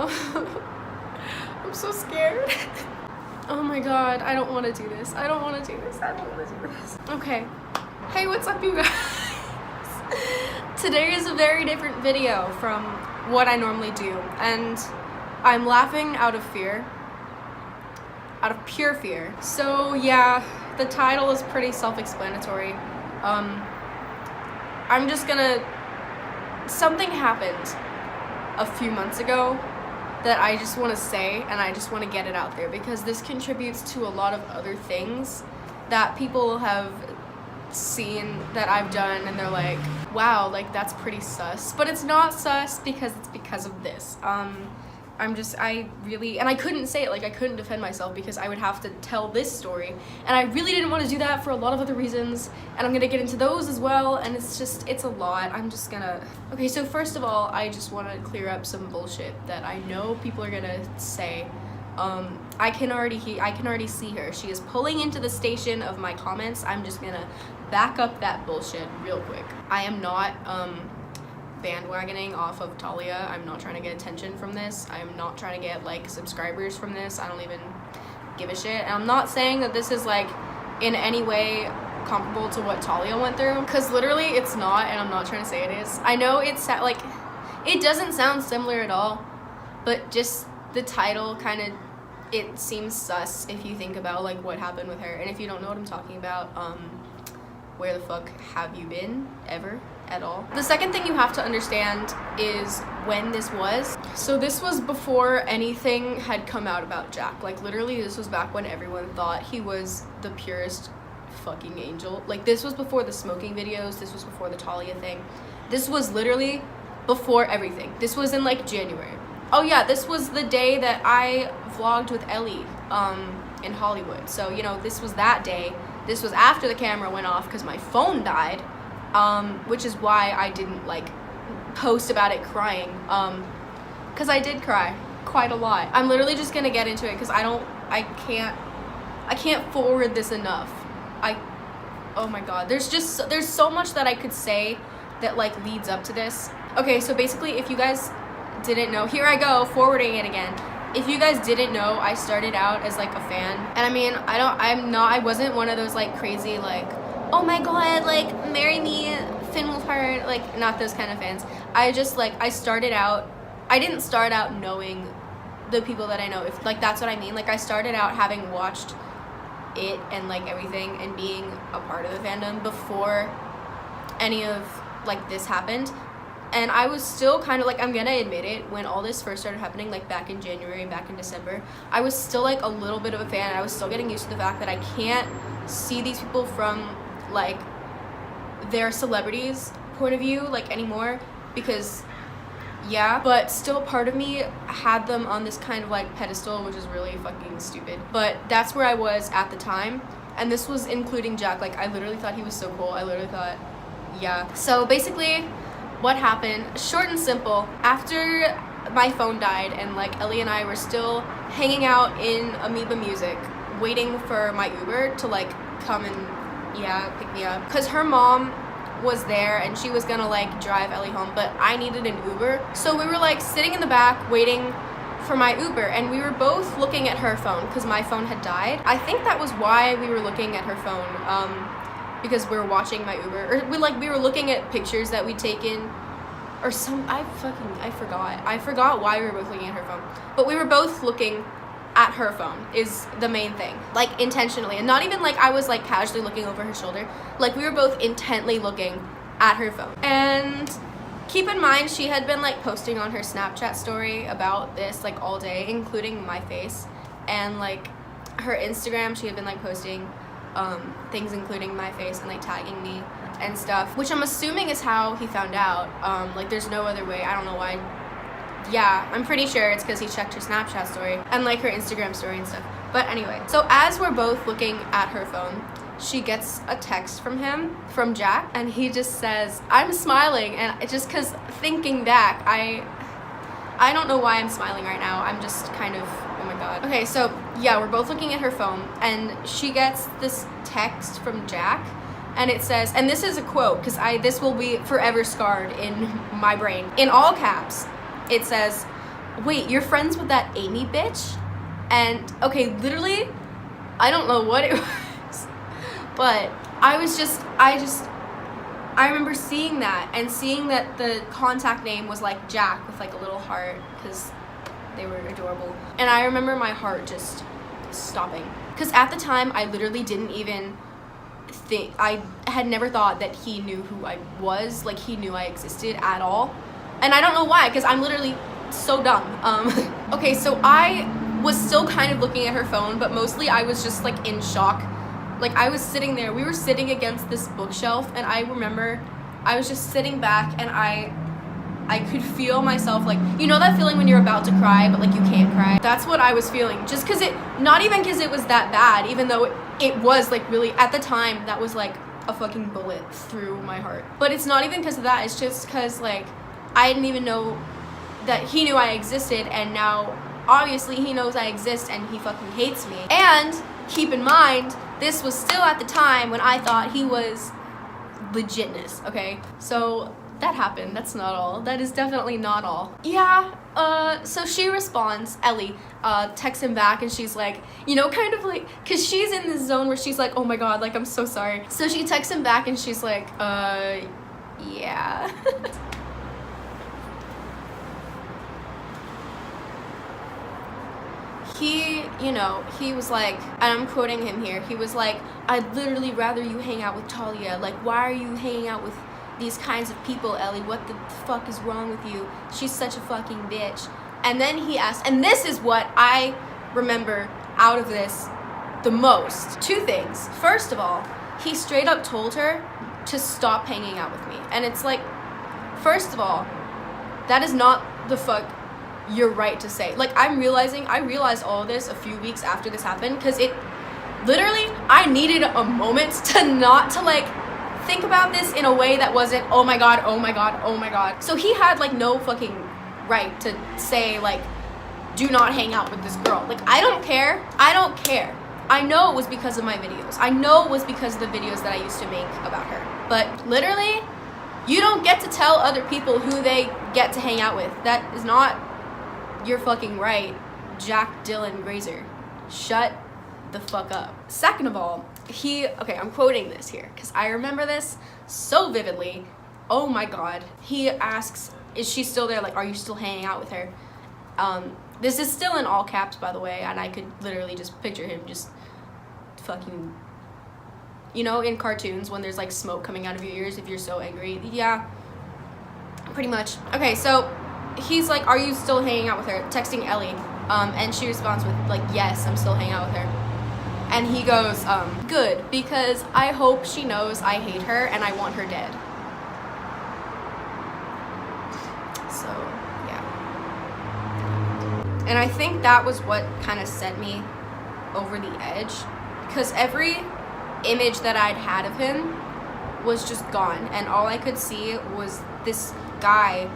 I'm so scared. Oh my god, I don't want to do this. I don't want to do this. I don't want to do this. Okay. Hey, what's up, you guys? Today is a very different video from what I normally do, and I'm laughing out of fear. Out of pure fear. So yeah, the title is pretty self-explanatory. I'm just gonna... Something happened a few months ago that I just want to say, and I just want to get it out there because this contributes to a lot of other things that people have seen that I've done, and they're like, wow, like that's pretty sus. But it's not sus because it's because of this. I really, and I couldn't say it, like I couldn't defend myself because I would have to tell this story, and I really didn't want to do that for a lot of other reasons, and I'm gonna get into those as well, and it's a lot. I'm just gonna, okay, so first of all, I just want to clear up some bullshit that I know people are gonna say. I can already see her. She is pulling into the station of my comments. I'm just gonna back up that bullshit real quick. I am not, bandwagoning off of Talia. I'm not trying to get attention from this. I'm not trying to get like subscribers from this. I don't even give a shit. And I'm not saying that this is like in any way comparable to what Talia went through, because literally it's not, and I'm not trying to say it is. I know it's like, it doesn't sound similar at all, but just the title kind of, it seems sus if you think about like what happened with her. And if you don't know what I'm talking about, where the fuck have you been ever at all? The second thing you have to understand is when this was. So this was before anything had come out about Jack. Like literally this was back when everyone thought he was the purest fucking angel. Like this was before the smoking videos. This was before the Talia thing. This was literally before everything. This was in like January. Oh yeah, this was the day that I vlogged with Ellie in Hollywood. So, you know, this was that day. This was after the camera went off because my phone died, which is why I didn't like post about it crying, because I did cry quite a lot. I'm literally just gonna get into it because I can't forward this enough. Oh my god, there's so much that I could say that like leads up to this. Okay, so basically if you guys didn't know, here I go forwarding it again. If you guys didn't know, I started out as like a fan, and I mean, I wasn't one of those like crazy like, oh my god, like marry me, Finn Wolfhard, like not those kind of fans. I just like, I didn't start out knowing the people that I know, if like that's what I mean. Like I started out having watched it and like everything and being a part of the fandom before any of like this happened. And I was still kind of like, I'm gonna admit it, when all this first started happening, like back in January, back in December, I was still like a little bit of a fan. I was still getting used to the fact that I can't see these people from like their celebrities point of view like anymore, because yeah, but still part of me had them on this kind of like pedestal, which is really fucking stupid. But that's where I was at the time, and this was including Jack. Like I literally thought he was so cool. I literally thought, yeah. So basically what happened, short and simple, after my phone died and like Ellie and I were still hanging out in Amoeba Music waiting for my Uber to like come and pick me up, because her mom was there and she was gonna like drive Ellie home, but I needed an Uber. So we were like sitting in the back waiting for my Uber, and we were both looking at her phone because my phone had died. I think that was why we were looking at her phone, because we were watching my Uber, or we were looking at pictures that we'd taken, or I forgot why we were both looking at her phone, but we were both looking at her phone is the main thing, like intentionally, and not even like I was like casually looking over her shoulder, like we were both intently looking at her phone. And keep in mind, she had been like posting on her Snapchat story about this like all day, including my face, and like her Instagram, she had been like posting things including my face and like tagging me and stuff, which I'm assuming is how he found out. Like there's no other way. I don't know why. Yeah, I'm pretty sure it's because he checked her Snapchat story and like her Instagram story and stuff. But anyway, so as we're both looking at her phone, she gets a text from Jack, and he just says, I'm smiling. And it just, because thinking back, I don't know why I'm smiling right now. I'm just kind of, oh my god. Okay, so yeah, we're both looking at her phone, and she gets this text from Jack, and it says, and this is a quote, because this will be forever scarred in my brain. In all caps, it says, wait, you're friends with that Aimee bitch? And okay, literally, I don't know what it was, but I remember seeing that and seeing that the contact name was like Jack with like a little heart because they were adorable. And I remember my heart just stopping. Because at the time, I literally didn't even think, I had never thought that he knew who I was, like he knew I existed at all. And I don't know why, because I'm literally so dumb. Okay, so I was still kind of looking at her phone, but mostly I was just like in shock. Like I was sitting there, we were sitting against this bookshelf, and I remember I was just sitting back and I could feel myself, like, you know that feeling when you're about to cry but like you can't cry? That's what I was feeling, just because not even because it was that bad, even though it was like really, at the time, that was like a fucking bullet through my heart. But it's not even because of that, it's just because like I didn't even know that he knew I existed, and now obviously he knows I exist and he fucking hates me. And keep in mind, this was still at the time when I thought he was legitness, okay? So that happened. That's not all. That is definitely not all. Yeah, so she responds, Ellie, texts him back, and she's like, you know, kind of like, cause she's in this zone where she's like, oh my god, like, I'm so sorry. So she texts him back and she's like, yeah. He, you know, he was like, and I'm quoting him here, he was like, I'd literally rather you hang out with Talia. Like, why are you hanging out with these kinds of people, Ellie? What the fuck is wrong with you? She's such a fucking bitch. And then he asked, and this is what I remember out of this the most. Two things. First of all, he straight up told her to stop hanging out with me. And it's like, first of all, that is not the fuck you're right to say. Like, I realized all of this a few weeks after this happened, because it literally, I needed a moment to not to like think about this in a way that wasn't, oh my god, oh my god, oh my god. So he had like no fucking right to say like, do not hang out with this girl. Like, I don't care. I know it was because of my videos. I know it was because of the videos that I used to make about her. But literally, you don't get to tell other people who they get to hang out with. That is not your fucking right, Jack Dylan Grazer. Shut the fuck up. Second of all, okay, I'm quoting this here because I remember this so vividly. Oh my god. He asks, is she still there? Like, are you still hanging out with her? This is still in all caps, by the way, and I could literally just picture him just fucking, you know, in cartoons when there's like smoke coming out of your ears if you're so angry. Yeah, pretty much. Okay, so he's like, are you still hanging out with her? Texting Ellie. And she responds with like, yes, I'm still hanging out with her. And he goes, good, because I hope she knows I hate her and I want her dead. So, yeah. And I think that was what kind of sent me over the edge, because every image that I'd had of him was just gone, and all I could see was this guy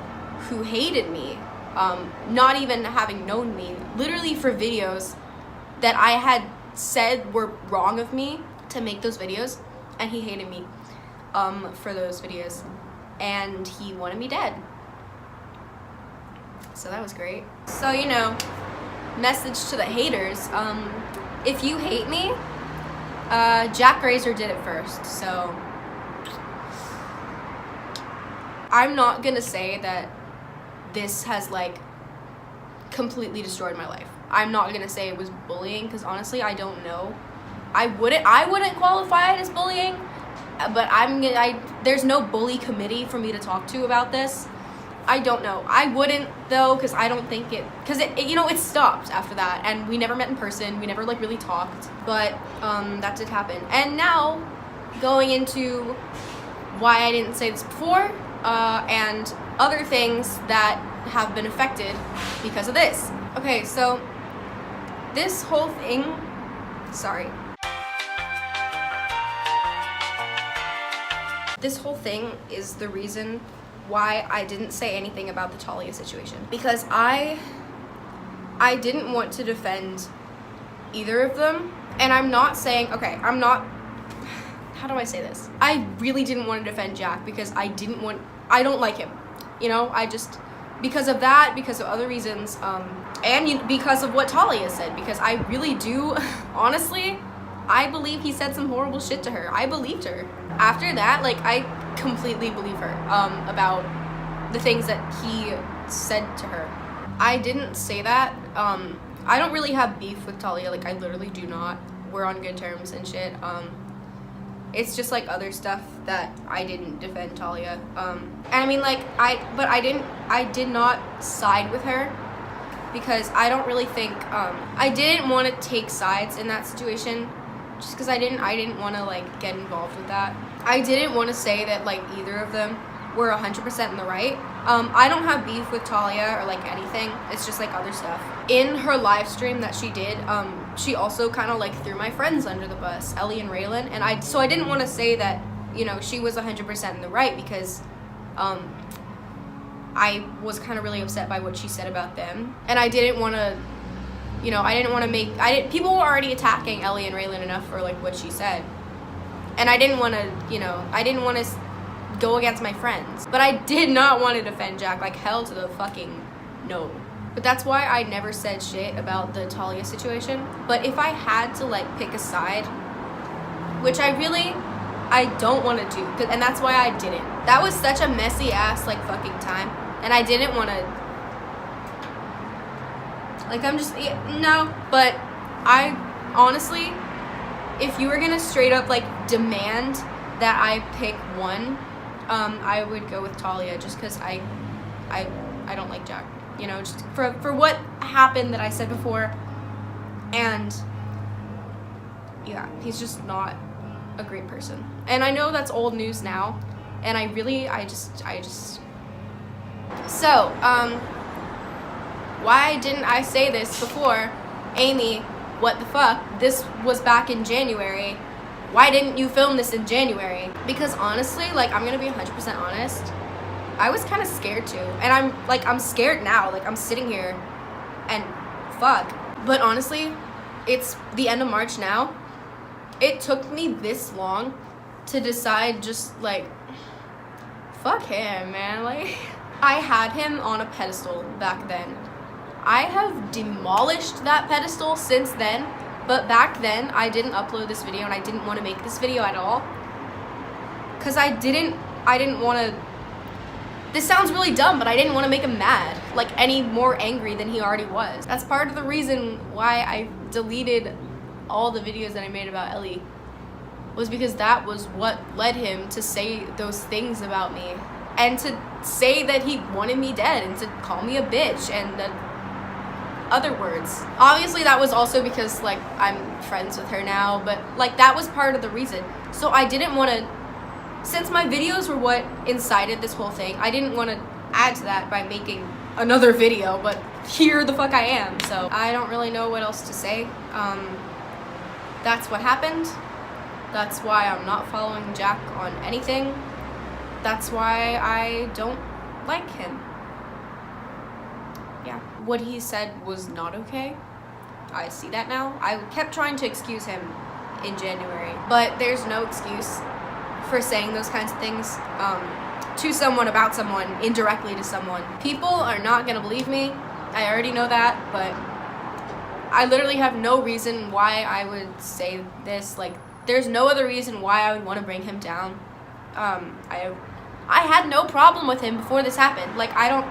who hated me, not even having known me, literally for videos that I had said were wrong of me to make those videos, and he hated me for those videos, and he wanted me dead. So that was great. So, you know, message to the haters, if you hate me, Jack Grazer did it first, so I'm not gonna say that this has like completely destroyed my life. I'm not gonna say it was bullying, because honestly I don't know. I wouldn't qualify it as bullying, but there's no bully committee for me to talk to about this. I don't know. I wouldn't though, because I don't think because you know, it stopped after that, and we never met in person, we never like really talked, but that did happen. And now going into why I didn't say this before, and other things that have been affected because of this. Okay, so this whole thing, this whole thing is the reason why I didn't say anything about the Talia situation, because I didn't want to defend either of them. And I'm not saying, okay, how do I say this? I really didn't want to defend Jack because I don't like him. You know, because of that, because of other reasons, and because of what Talia said, because I really do, honestly, I believe he said some horrible shit to her. I believed her. After that, like, I completely believe her about the things that he said to her. I didn't say that. I don't really have beef with Talia. Like, I literally do not. We're on good terms and shit. It's just like other stuff that I didn't defend Talia. And I mean, like, I did not side with her because I don't really think, I didn't want to take sides in that situation just because I didn't want to, like, get involved with that. I didn't want to say that, like, either of them were 100% in the right. I don't have beef with Talia or, like, anything. It's just, like, other stuff. In her live stream that she did, she also kind of, like, threw my friends under the bus, Ellie and Raylan, and so I didn't want to say that, you know, she was 100% in the right because I was kind of really upset by what she said about them, and I didn't want to, you know, I didn't want to make, people were already attacking Ellie and Raylan enough for, like, what she said, and I didn't want to, you know, I didn't want to go against my friends, but I did not want to defend Jack, like, hell to the fucking no. But that's why I never said shit about the Talia situation. But if I had to, like, pick a side, which I don't want to do, and that's why I didn't. That was such a messy ass, like, fucking time, and I didn't want to, like, I'm just, no. But I, honestly, if you were gonna straight up, like, demand that I pick one, I would go with Talia just because I don't like Jack. You know, just for what happened that I said before, and yeah, he's just not a great person. And I know that's old news now, and I just so why didn't I say this before? Aimee, what the fuck? This was back in January. Why didn't you film this in January? Because honestly, like, I'm gonna be 100% honest, I was kind of scared too, and I'm scared now. Like, I'm sitting here and fuck. But honestly, it's the end of March now. It took me this long to decide, just like, fuck him, man. Like, I had him on a pedestal back then. I have demolished that pedestal since then, but back then I didn't upload this video and I didn't want to make this video at all because I didn't want to. This sounds really dumb, but I didn't want to make him mad, like, any more angry than he already was. That's part of the reason why I deleted all the videos that I made about Ellie, was because that was what led him to say those things about me, and to say that he wanted me dead, and to call me a bitch, and other words. Obviously, that was also because, like, I'm friends with her now, but, like, that was part of the reason. So I didn't want to, since my videos were what incited this whole thing, I didn't want to add to that by making another video, but here the fuck I am. So I don't really know what else to say. That's what happened. That's why I'm not following Jack on anything. That's why I don't like him. Yeah, what he said was not okay. I see that now. I kept trying to excuse him in January, but there's no excuse for saying those kinds of things to someone about someone, indirectly to someone. People are not gonna believe me. I already know that, but I literally have no reason why I would say this. Like, there's no other reason why I would want to bring him down. I had no problem with him before this happened. Like, I don't.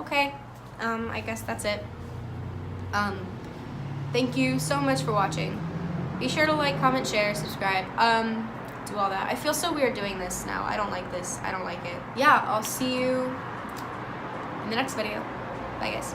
Okay, I guess that's it. Thank you so much for watching. Be sure to like, comment, share, subscribe. Do all that. I feel so weird doing this now. I don't like this. I don't like it. Yeah, I'll see you in the next video. Bye, guys.